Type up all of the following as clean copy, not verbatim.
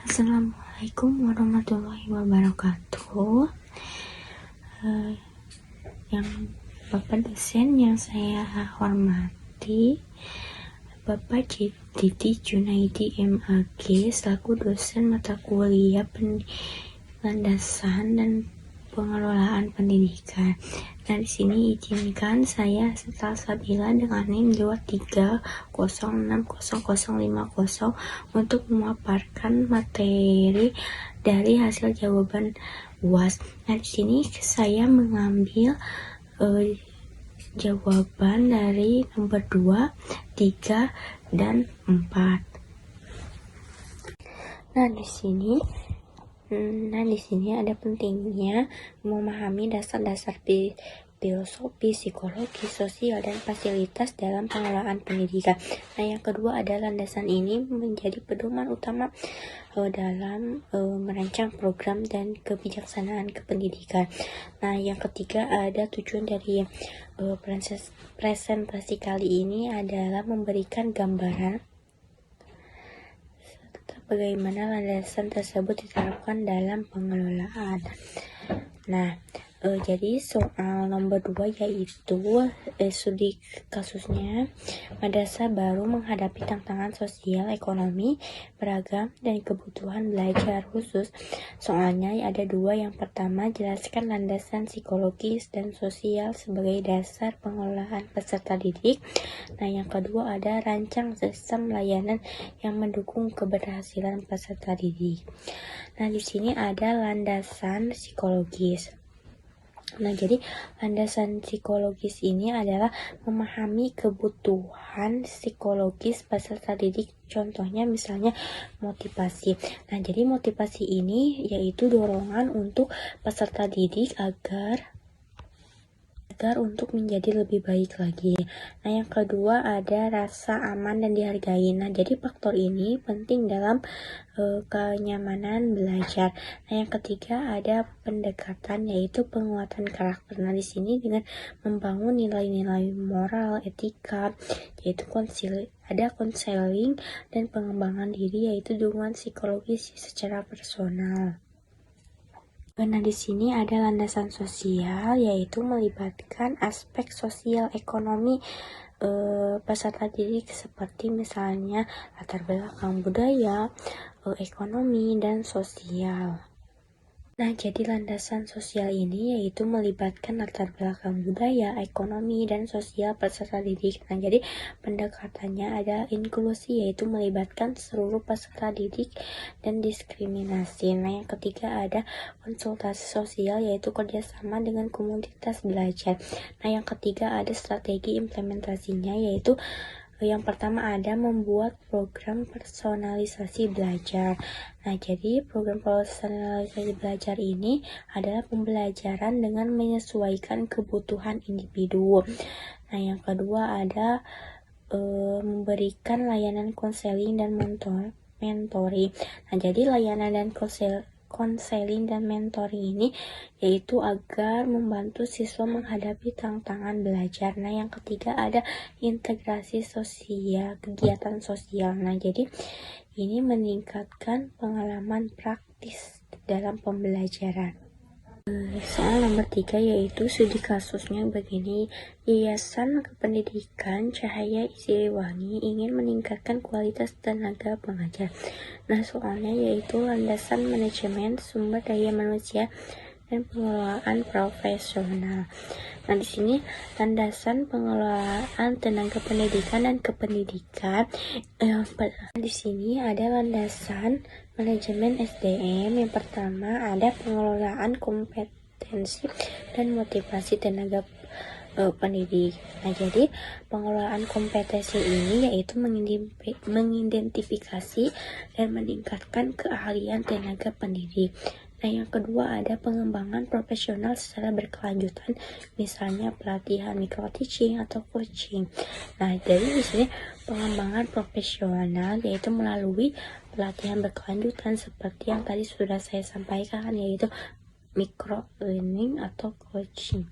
Assalamualaikum warahmatullahi wabarakatuh. Yang Bapak dosen yang saya hormati, Bapak Didi Junaidi MAG selaku dosen mata kuliah landasan dan pengelolaan pendidikan. Nah, di sini izinkan saya Salsabila dengan NIM 23060050 untuk memaparkan materi dari hasil jawaban UAS. Nah, di sini saya mengambil jawaban dari nomor 2, 3, dan 4. Nah, di sini ada pentingnya memahami dasar-dasar filosofi, psikologi, sosial, dan fasilitas dalam pengelolaan pendidikan. Nah, yang kedua ada landasan ini menjadi pedoman utama dalam merancang program dan kebijaksanaan kependidikan. Nah, yang ketiga ada tujuan dari presentasi kali ini adalah memberikan gambaran bagaimana landasan tersebut diterapkan dalam pengelolaan. Nah, jadi soal nomor 2 yaitu studi kasusnya madrasah baru menghadapi tantangan sosial, ekonomi, beragam, dan kebutuhan belajar khusus. Soalnya ada 2. Yang pertama, jelaskan landasan psikologis dan sosial sebagai dasar pengelolaan peserta didik. Nah, yang kedua ada rancang sistem layanan yang mendukung keberhasilan peserta didik. Nah, di sini ada landasan psikologis. Nah, jadi landasan psikologis ini adalah memahami kebutuhan psikologis peserta didik. Contohnya misalnya motivasi. Nah, jadi motivasi ini yaitu dorongan untuk peserta didik agar untuk menjadi lebih baik lagi. Nah, yang kedua ada rasa aman dan dihargai. Nah, jadi faktor ini penting dalam kenyamanan belajar. Nah, yang ketiga ada pendekatan yaitu penguatan karakter. Nah, di sini dengan membangun nilai-nilai moral, etika, yaitu konseling dan pengembangan diri yaitu dukungan psikologis secara personal. Nah, di sini ada landasan sosial yaitu melibatkan aspek sosial ekonomi peserta didik seperti misalnya latar belakang budaya, ekonomi, dan sosial. Nah, jadi landasan sosial ini yaitu melibatkan latar belakang budaya, ekonomi, dan sosial peserta didik. Nah, jadi pendekatannya ada inklusi yaitu melibatkan seluruh peserta didik dan diskriminasi. Nah, yang ketiga ada konsultasi sosial yaitu kerjasama dengan komunitas belajar. Nah, yang ketiga ada strategi implementasinya yaitu yang pertama ada membuat program personalisasi belajar. Nah, jadi program personalisasi belajar ini adalah pembelajaran dengan menyesuaikan kebutuhan individu. Nah, yang kedua ada memberikan layanan konseling dan mentoring. Nah, jadi layanan dan konseling dan mentoring ini yaitu agar membantu siswa menghadapi tantangan belajar. Nah, yang ketiga ada integrasi sosial, kegiatan sosial. Nah, jadi ini meningkatkan pengalaman praktis dalam pembelajaran. Soal nomor 3 yaitu studi kasusnya begini. Yayasan Kependidikan Cahaya Siliwangi ingin meningkatkan kualitas tenaga pengajar. Nah, soalnya yaitu landasan manajemen sumber daya manusia dan pengelolaan profesional. Nah, di sini landasan pengelolaan tenaga pendidikan dan kependidikan. Di sini ada landasan manajemen SDM. Yang pertama ada pengelolaan kompetensi dan motivasi tenaga pendidik. Nah, jadi pengelolaan kompetensi ini yaitu mengidentifikasi dan meningkatkan keahlian tenaga pendidik. Nah, yang kedua ada pengembangan profesional secara berkelanjutan, misalnya pelatihan micro teaching atau coaching. Nah, jadi di sini pengembangan profesional yaitu melalui pelatihan berkelanjutan seperti yang tadi sudah saya sampaikan, yaitu micro learning atau coaching.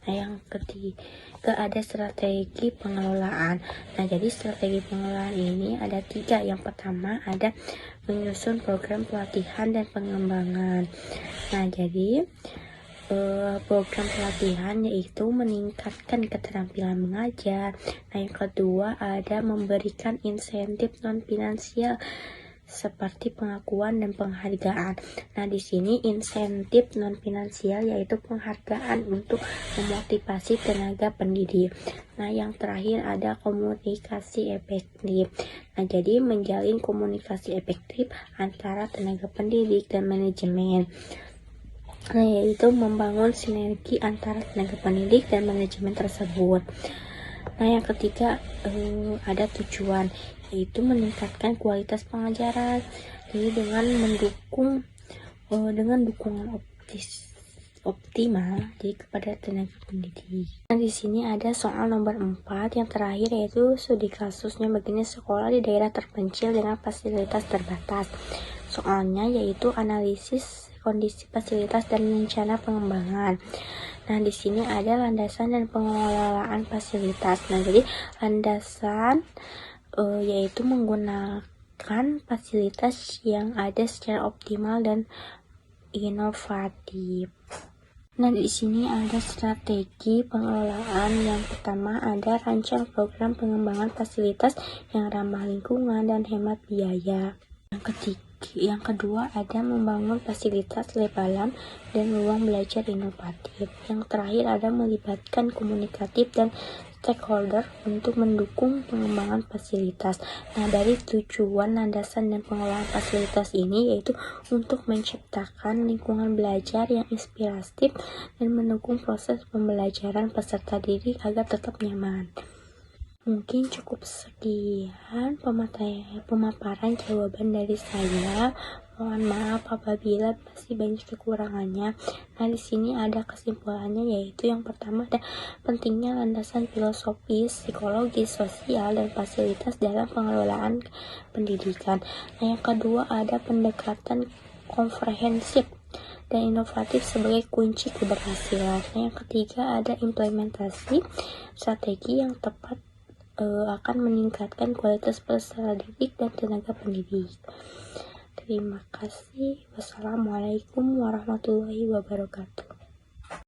Nah, yang ketiga ada strategi pengelolaan. Nah, jadi strategi pengelolaan ini ada 3. Yang pertama ada menyusun program pelatihan dan pengembangan. Nah, jadi program pelatihan yaitu meningkatkan keterampilan mengajar. Nah, yang kedua ada memberikan insentif non-finansial seperti pengakuan dan penghargaan. Nah, di sini insentif non-finansial yaitu penghargaan untuk memotivasi tenaga pendidik. Nah, yang terakhir ada komunikasi efektif. Nah, jadi menjalin komunikasi efektif antara tenaga pendidik dan manajemen. Nah, yaitu membangun sinergi antara tenaga pendidik dan manajemen tersebut. Nah, yang ketiga ada tujuan, yaitu meningkatkan kualitas pengajaran. Jadi dengan dukungan optimal jadi kepada tenaga pendidik. Nah, di sini ada soal nomor 4 yang terakhir, yaitu studi kasusnya begini: sekolah di daerah terpencil dengan fasilitas terbatas. Soalnya yaitu analisis kondisi fasilitas dan rencana pengembangan. Nah, di sini ada landasan dan pengelolaan fasilitas. Nah, jadi landasan yaitu menggunakan fasilitas yang ada secara optimal dan inovatif. Nah, di sini ada strategi pengelolaan. Yang pertama ada rancang program pengembangan fasilitas yang ramah lingkungan dan hemat biaya. Yang kedua ada membangun fasilitas lab alam dan ruang belajar inovatif. Yang terakhir ada melibatkan komunikatif dan stakeholder untuk mendukung pengembangan fasilitas. Nah, dari tujuan landasan dan pengelolaan fasilitas ini yaitu untuk menciptakan lingkungan belajar yang inspiratif dan mendukung proses pembelajaran peserta didik agar tetap nyaman. Mungkin cukup sekian pemaparan jawaban dari saya. Mohon maaf apabila masih banyak kekurangannya. Nah, di sini ada kesimpulannya, yaitu yang pertama ada pentingnya landasan filosofis, psikologis, sosial, dan fasilitas dalam pengelolaan pendidikan. Nah, yang kedua ada pendekatan komprehensif dan inovatif sebagai kunci keberhasilan. Nah, yang ketiga ada implementasi strategi yang tepat akan meningkatkan kualitas peserta didik dan tenaga pendidik. Terima kasih. Wassalamualaikum warahmatullahi wabarakatuh.